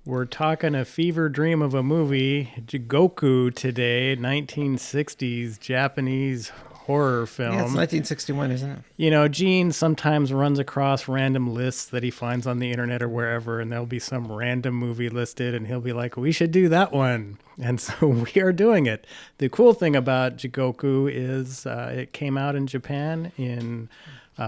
We're talking a fever dream of a movie, Jigoku, today, 1960s Japanese horror Yeah, it's film. 1961, isn't it? You know, Gene sometimes runs across random lists that he finds on the internet or wherever, and there'll be some random movie listed, and he'll be like, we should do that one. And so we are doing it. The cool thing about Jigoku is it came out in Japan in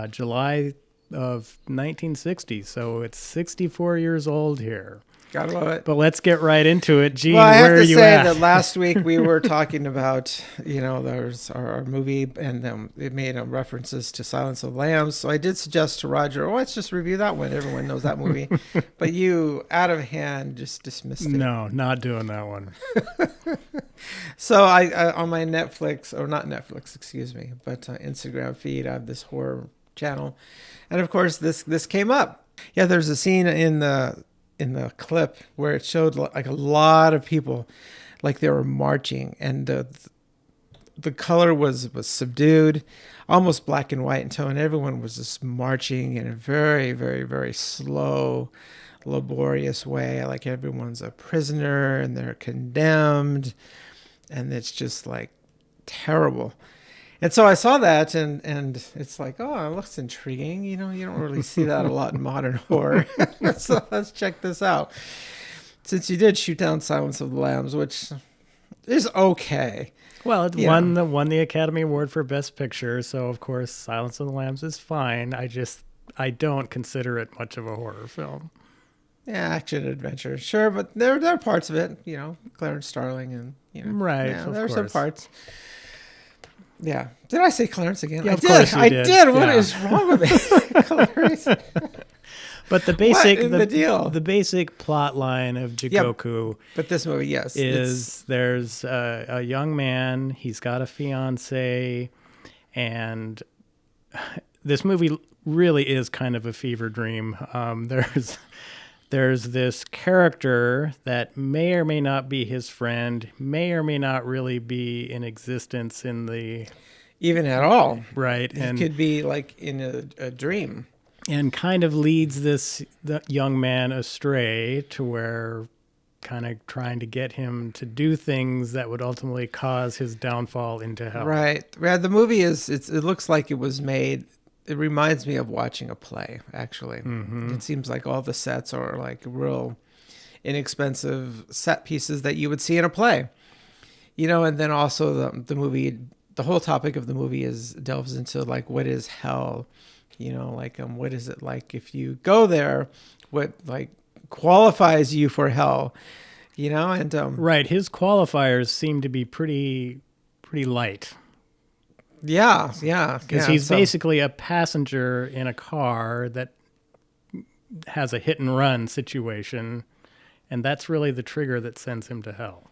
July of 1960, so it's 64 years old here. Gotta love it. But let's get right into it. Gene, Well, I have where to are you say at? that last week we were talking about, there's our movie, and it made references to Silence of the Lambs. So I did suggest to Roger, let's just review that one. Everyone knows that movie. But you, out of hand, just dismissed it. No, not doing that one. So I on my Netflix, or not Netflix, excuse me, but Instagram feed, I have this horror channel. And of course, this came up. Yeah, there's a scene in the clip where it showed like a lot of people, like they were marching, and the color was subdued, almost black and white in tone. Everyone was just marching in a very, very, very slow, laborious way, like everyone's a prisoner and they're condemned, and it's just like terrible. And so I saw that, and it's like, oh, it looks intriguing. You don't really see that a lot in modern horror. So let's check this out. Since you did shoot down Silence of the Lambs, which is okay. Well, it won the Academy Award for Best Picture, so of course Silence of the Lambs is fine. I don't consider it much of a horror film. Yeah, action adventure, sure, but there are parts of it. Clarence Starling, and Right, yeah, of there are some course. parts. Yeah. Did I say Clarence again? Yeah, I of did. course you I did. did. What Yeah. is wrong with me? Clarence. But the basic What in the deal? the basic plot line of Jigoku But this movie, yes, is there's a young man, he's got a fiance, and this movie really is kind of a fever dream. There's this character that may or may not be his friend, may or may not really be in existence in the even at all. right, It could be like in a dream. and kind of leads the young man astray to where kind of trying to get him to do things that would ultimately cause his downfall into hell. Right. Yeah, the movie it looks like it was made. It reminds me of watching a play, actually. Mm-hmm. It seems like all the sets are like real inexpensive set pieces that you would see in a play. And then also the movie, the whole topic of the movie delves into like, what is hell? What is it like if you go there? What like qualifies you for hell? Right, his qualifiers seem to be pretty light. Yeah. Because he's basically a passenger in a car that has a hit and run situation, and that's really the trigger that sends him to hell.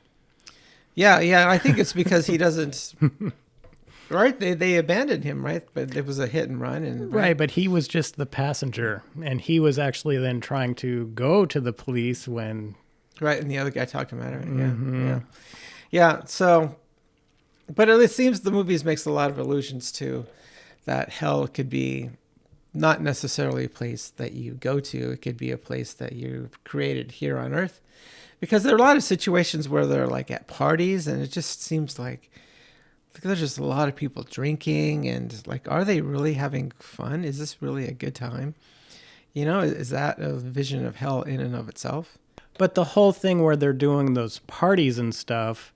Yeah. I think it's because he doesn't. Right, they abandoned him, right? But it was a hit and run, and Right, but he was just the passenger, and he was actually then trying to go to the police when. Right, and the other guy talked him out of it. Mm-hmm. Yeah. So, but it seems the movies makes a lot of allusions to that hell could be not necessarily a place that you go to. It could be a place that you've created here on Earth, because there are a lot of situations where they're like at parties, and it just seems like there's just a lot of people drinking, and like, are they really having fun? Is this really a good time? Is that a vision of hell in and of itself? But the whole thing where they're doing those parties and stuff,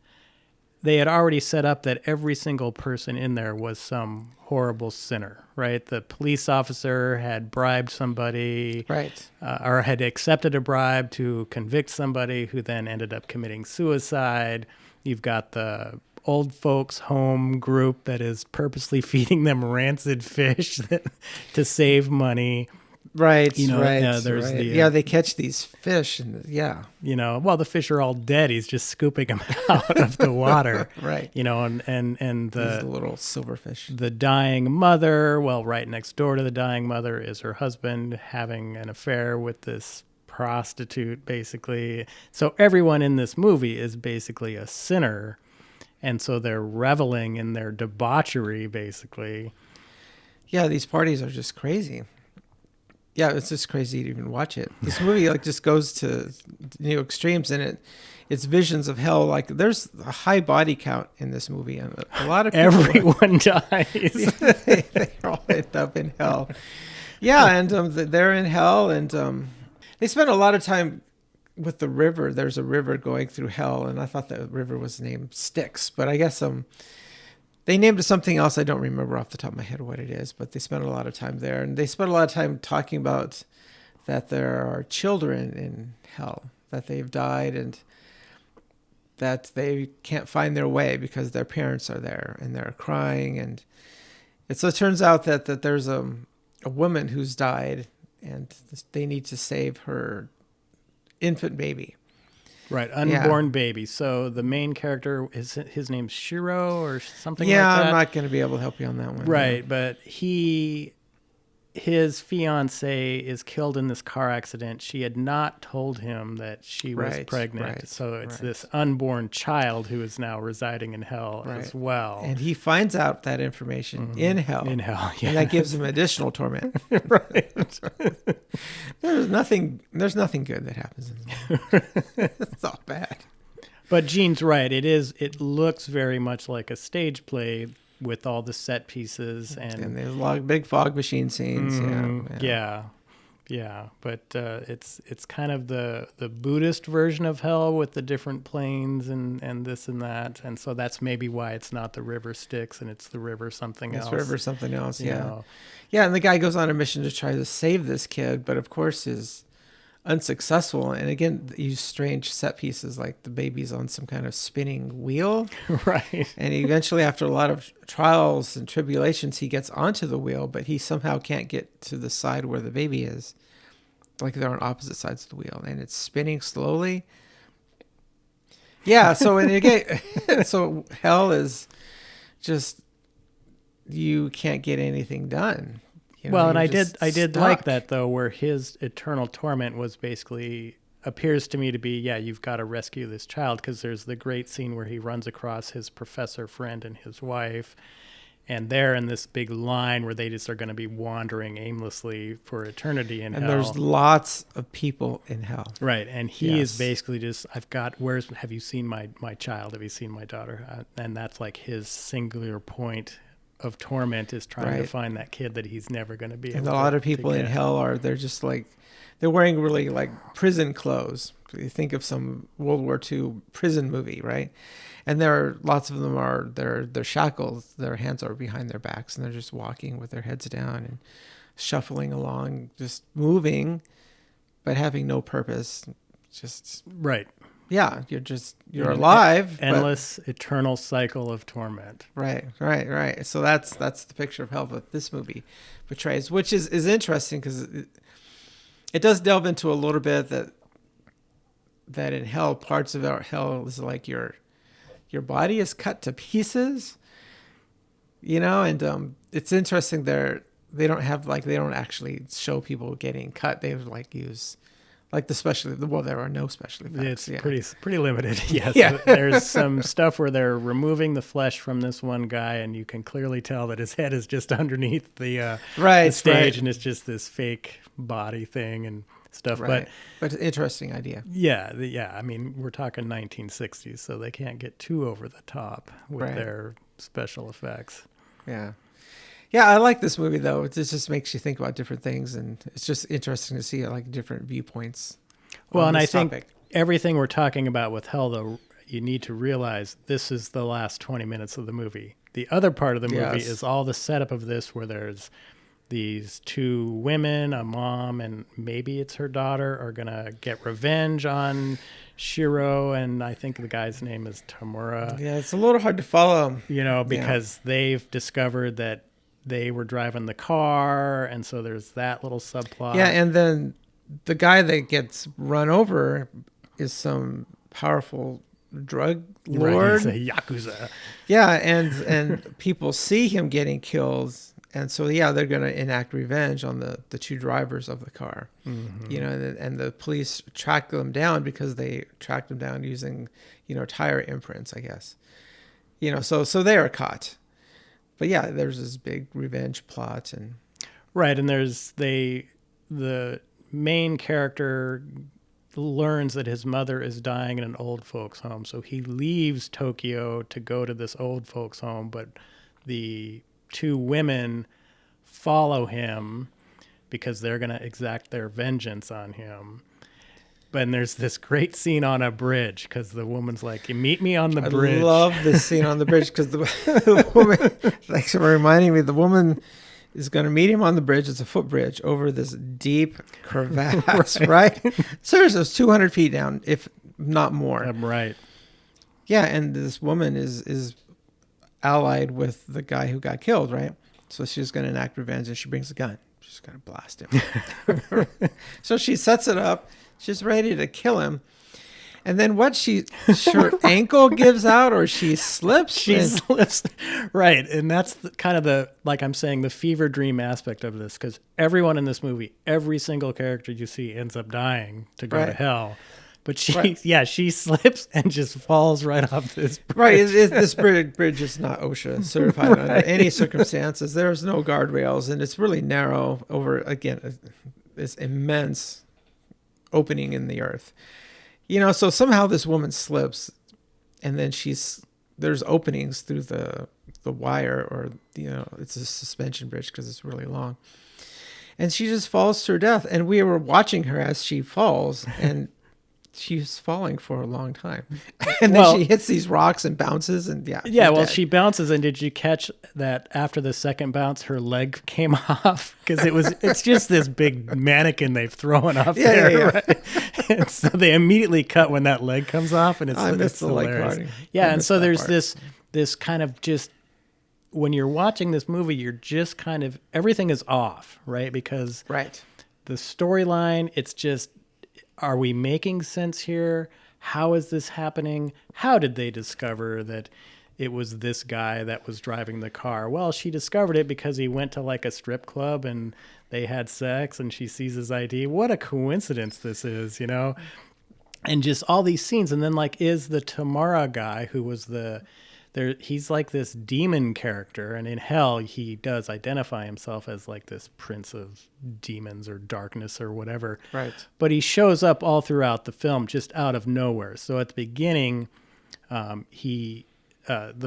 they had already set up that every single person in there was some horrible sinner, right? The police officer had bribed somebody, Right. Or had accepted a bribe to convict somebody who then ended up committing suicide. You've got the old folks home group that is purposely feeding them rancid fish to save money. Right, right. there's right. They catch these fish, and Well, the fish are all dead. He's just scooping them out of the water. Right. And these little silverfish. The dying mother, well, right next door to the dying mother is her husband having an affair with this prostitute, basically. So everyone in this movie is basically a sinner. And so they're reveling in their debauchery, basically. Yeah, these parties are just crazy. Yeah, it's just crazy to even watch it. This movie just goes to new extremes in it. It's visions of hell. Like there's a high body count in this movie, and a lot of people, Everyone dies. they all end up in hell. Yeah, and they're in hell, and they spend a lot of time with the river. There's a river going through hell, and I thought the river was named Styx, but I guess they named it something else. I don't remember off the top of my head what it is, but they spent a lot of time there, and they spent a lot of time talking about that there are children in hell, that they've died, and that they can't find their way because their parents are there and they're crying. And so it turns out that there's a woman who's died, and they need to save her infant baby. Right, unborn baby. So the main character, his name's Shiro or something like that? Yeah, I'm not going to be able to help you on that one. Right, but his fiance is killed in this car accident. She had not told him that she was pregnant. So it's this unborn child who is now residing in hell as well. And he finds out that information in hell. In hell, yeah. And that gives him additional torment. Right. There's nothing good that happens in this movie. It's all bad. But Gene's right. It looks very much like a stage play with all the set pieces, and there's a lot of big fog machine scenes. Yeah. But it's kind of the Buddhist version of hell with the different planes and this and that, and so that's maybe why it's not the river Styx and it's the river something else. It's river something else. You know. Yeah. And the guy goes on a mission to try to save this kid, but of course is unsuccessful. And again, use strange set pieces like the baby's on some kind of spinning wheel. Right. And eventually, after a lot of trials and tribulations, he gets onto the wheel, but he somehow can't get to the side where the baby is. Like they're on opposite sides of the wheel, and it's spinning slowly. Yeah. So so hell is just, you can't get anything done. Well, and I did like that though, where his eternal torment was basically appears to me to be, you've got to rescue this child, because there's the great scene where he runs across his professor friend and his wife, and they're in this big line where they just are going to be wandering aimlessly for eternity in hell. And there's lots of people in hell. Right, and he is basically just, have you seen my child? Have you seen my daughter? And that's like his singular point of torment, is trying to find that kid that he's never going to be able to. And a lot of people in hell they're just like, they're wearing really like prison clothes. You think of some World War II prison movie, right? And lots of them they're shackles. Their hands are behind their backs, and they're just walking with their heads down and shuffling along, just moving, but having no purpose. Just right. Yeah, you're alive. Endless, eternal cycle of torment. Right. So that's the picture of hell that this movie portrays, which is interesting because it does delve into a little bit that in hell, parts of our hell is like your body is cut to pieces, and it's interesting they don't actually show people getting cut. They use like there are no special effects. It's pretty limited. Yes. Yeah. There's some stuff where they're removing the flesh from this one guy, and you can clearly tell that his head is just underneath the stage, and it's just this fake body thing and stuff. Right. But interesting idea. Yeah. I mean, we're talking 1960s, so they can't get too over the top with their special effects. Yeah. Yeah, I like this movie, though. It just makes you think about different things, and it's just interesting to see like different viewpoints. Well, and I think everything we're talking about with hell, though, you need to realize this is the last 20 minutes of the movie. The other part of the movie is all the setup of this, where there's these two women, a mom, and maybe it's her daughter, are going to get revenge on Shiro, and I think the guy's name is Tamura. Yeah, it's a little hard to follow. Because they've discovered that they were driving the car, and so there's that little subplot. Yeah, and then the guy that gets run over is some powerful drug lord. Right, he's a yakuza. Yeah, and people see him getting killed, and so they're going to enact revenge on the two drivers of the car. Mm-hmm. And the police track them down because they tracked them down using tire imprints, I guess. So they are caught. But there's this big revenge plot, and right, and there's the main character learns that his mother is dying in an old folks home. So he leaves Tokyo to go to this old folks home, but the two women follow him because they're going to exact their vengeance on him. But there's this great scene on a bridge because the woman's like, "You meet me on the bridge." I love this scene on the bridge because the woman, thanks for reminding me, the woman is going to meet him on the bridge. It's a footbridge over this deep crevasse, right? Seriously, it's 200 feet down, if not more. Right. Yeah, and this woman is allied with the guy who got killed, right? So she's going to enact revenge, and she brings a gun. She's going to blast him. So she sets it up. She's ready to kill him. And then her ankle gives out or she slips? She slips. Right. And that's kind of the, like I'm saying, the fever dream aspect of this, because everyone in this movie, every single character you see ends up dying to go to hell. But she slips and just falls right off this bridge. Right. This bridge is not OSHA certified under any circumstances. There's no guardrails, and it's really narrow over, again, this immense opening in the earth. So somehow this woman slips, and then there's openings through the wire, or, it's a suspension bridge because it's really long. And she just falls to her death. And we were watching her as she falls, and she's falling for a long time. And then she hits these rocks and bounces, and she bounces. And did you catch that after the second bounce, her leg came off? Because it's just this big mannequin they've thrown up there. Yeah. Right? And so they immediately cut when that leg comes off, and it's the leg hilarious. party. Yeah, and so there's this kind of just, when you're watching this movie, you're just kind of, everything is off, right? Because the storyline, it's just, are we making sense here? How is this happening? How did they discover that it was this guy that was driving the car? Well, she discovered it because he went to like a strip club and they had sex and she sees his ID. What a coincidence this is, And just all these scenes. And then is the Tamara guy who was he's like this demon character, and in hell he does identify himself as like this prince of demons or darkness or whatever. Right. But he shows up all throughout the film just out of nowhere. So at the beginning, the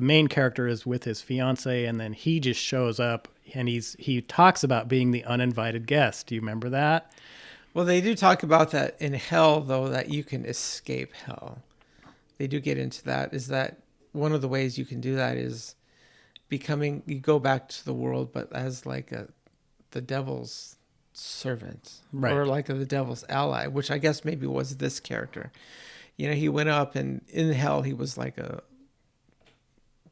main character is with his fiance, and then he just shows up, and he talks about being the uninvited guest. Do you remember that? Well, they do talk about that in hell, though, that you can escape hell. They do get into that. Is that one of the ways you can do that is you go back to the world, but as like the devil's servant, right, or like the devil's ally, which I guess maybe was this character. He went up, and in hell he was like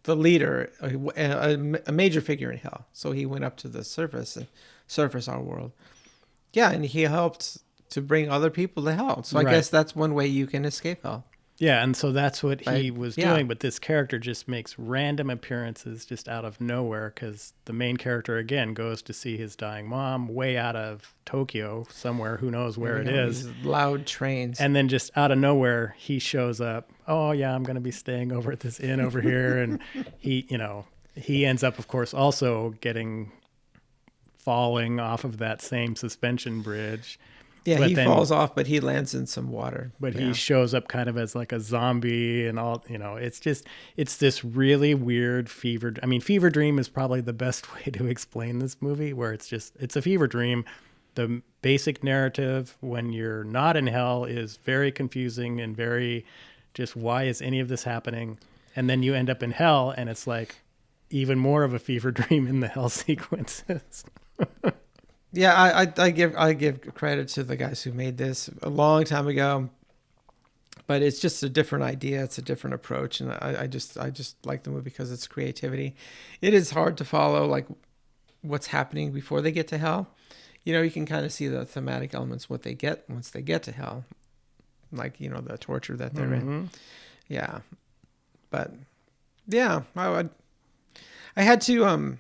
the leader, a major figure in hell. So he went up to the surface and surface our world. Yeah, and he helped to bring other people to hell. So I guess that's one way you can escape hell. Yeah, and so that's what he was doing, but this character just makes random appearances just out of nowhere, because the main character, again, goes to see his dying mom way out of Tokyo, somewhere, who knows where it is. These loud trains. And then just out of nowhere, he shows up. Oh, yeah, I'm going to be staying over at this inn over here. And he ends up, of course, also falling off of that same suspension bridge. Yeah, but he falls off, but he lands in some water. But he shows up kind of as like a zombie and all, it's this really weird fever dream is probably the best way to explain this movie, where it's a fever dream. The basic narrative when you're not in hell is very confusing and very just, why is any of this happening? And then you end up in hell, and it's like even more of a fever dream in the hell sequences. Yeah, I give credit to the guys who made this a long time ago, but it's just a different idea. It's a different approach, and I just like the movie because it's creativity. It is hard to follow like what's happening before they get to hell. You can kind of see the thematic elements what they get once they get to hell, like the torture that they're in. Yeah, but yeah, I had to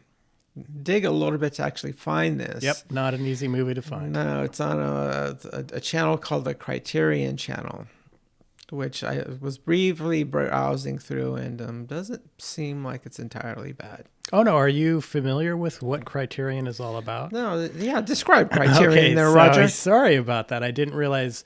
dig a little bit to actually find this. Yep, not an easy movie to find. No, it's on a channel called the Criterion Channel, which I was briefly browsing through, and doesn't seem like it's entirely bad. Oh, no. Are you familiar with what Criterion is all about? No, yeah, describe Criterion there, Roger. Sorry about that. I didn't realize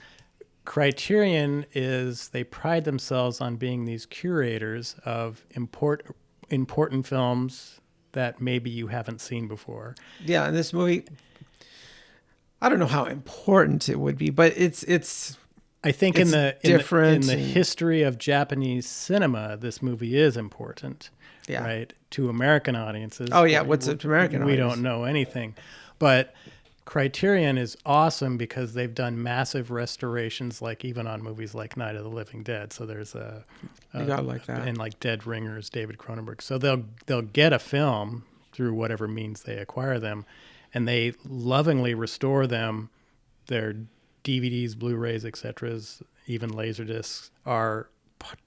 Criterion they pride themselves on being these curators of important films that maybe you haven't seen before. Yeah, and this movie, I don't know how important it would be, but it's I think in the different history of Japanese cinema, this movie is important, Yeah. right? To American audiences. Oh yeah, what's it to American We audience? don't know anything, but Criterion is awesome because they've done massive restorations, like even on movies like Night of the Living Dead. So there's You gotta like that. and like Dead Ringers, David Cronenberg. So they'll get a film through whatever means they acquire them, and they lovingly restore them. Their DVDs, Blu-rays, etc., even Laserdiscs are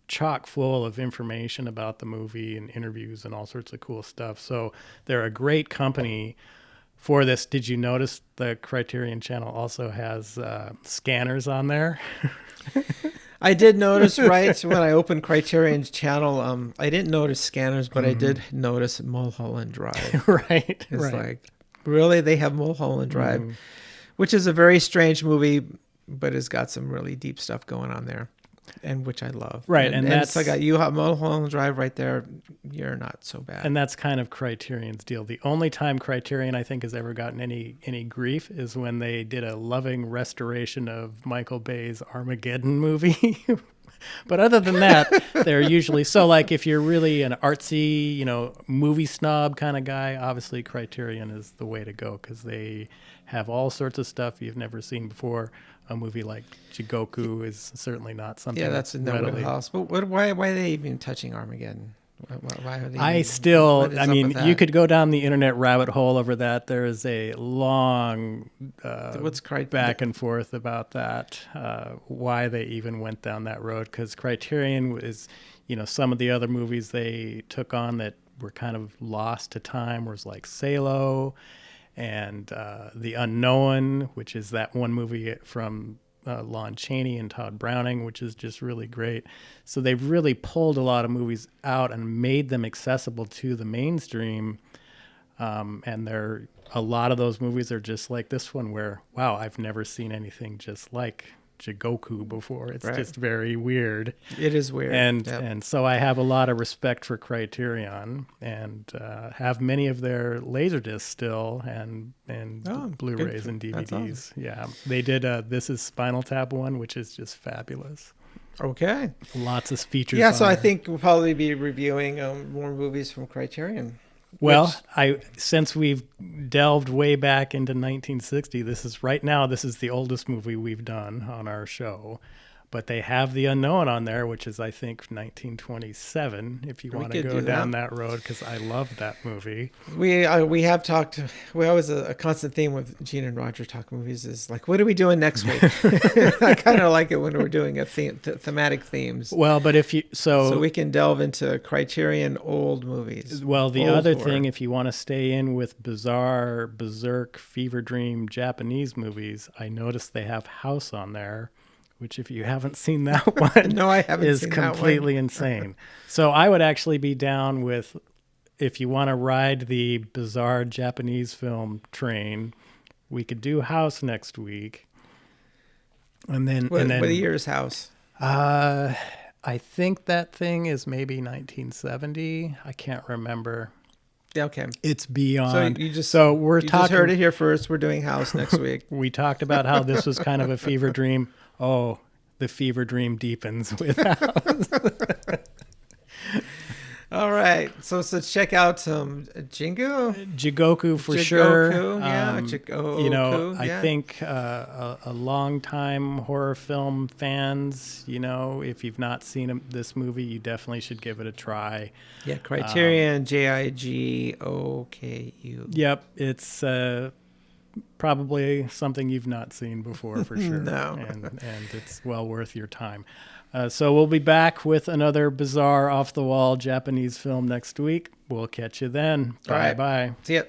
chock full of information about the movie and interviews and all sorts of cool stuff. So they're a great company for this. Did you notice the Criterion Channel also has scanners on there? I did notice right when I opened Criterion's channel. I didn't notice scanners, but I did notice Mulholland Drive. Right. It's right. like, really, they have Mulholland Drive, which is a very strange movie, but it's got some really deep stuff going on there, and which I love. Right, and that's it's like you have Mulholland Drive right there. You're not so bad. And that's kind of Criterion's deal. The only time Criterion, I think, has ever gotten any grief is when they did a loving restoration of Michael Bay's Armageddon movie. But other than that, they're usually so. Like if you're really an artsy, movie snob kind of guy, obviously Criterion is the way to go because they have all sorts of stuff you've never seen before. A movie like Jigoku is certainly not something. Yeah, that's in the readily. house. But why are they even touching Armageddon? Why are they? I mean, you could go down the internet rabbit hole over that. There is a long back and forth about that, why they even went down that road. Because Criterion is, some of the other movies they took on that were kind of lost to time was like Salo and The Unknown, which is that one movie from Lon Chaney and Todd Browning, which is just really great. So they've really pulled a lot of movies out and made them accessible to the mainstream. And a lot of those movies are just like this one where, wow, I've never seen anything just like Jigoku before. It's just very weird. It is weird. And so I have a lot of respect for Criterion and have many of their Laserdiscs still and Blu-rays and DVDs. Awesome. Yeah. They did This Is Spinal Tap one, which is just fabulous. Okay. Lots of features. Yeah, so on I there. think we'll probably be reviewing more movies from Criterion. Well, since we've delved way back into 1960, this is the oldest movie we've done on our show. But they have The Unknown on there, which is, I think, 1927, if you want to go down that road, because I love that movie. We have talked, always a constant theme with Gene and Roger talk movies is like, what are we doing next week? I kind of like it when we're doing thematic themes. Well, but if you... So we can delve into Criterion old movies. Well, the other thing, if you want to stay in with bizarre, berserk, fever dream Japanese movies, I noticed they have House on there, which if you haven't seen that one, no, I haven't is seen completely insane. So I would actually be down with, if you want to ride the bizarre Japanese film train, we could do House next week. And then what year is House? I think that thing is maybe 1970. I can't remember. Yeah, okay. It's beyond. So you just heard it here first. We're doing House next week. We talked about how this was kind of a fever dream. Oh, the fever dream deepens with House. All right. So check out Jigoku for sure. Jigoku. I think a long-time horror film fans, if you've not seen this movie, you definitely should give it a try. Yeah, Criterion, Jigoku. Yep, it's probably something you've not seen before for sure. No. And it's well worth your time. So we'll be back with another bizarre off-the-wall Japanese film next week. We'll catch you then. Bye-bye. See ya.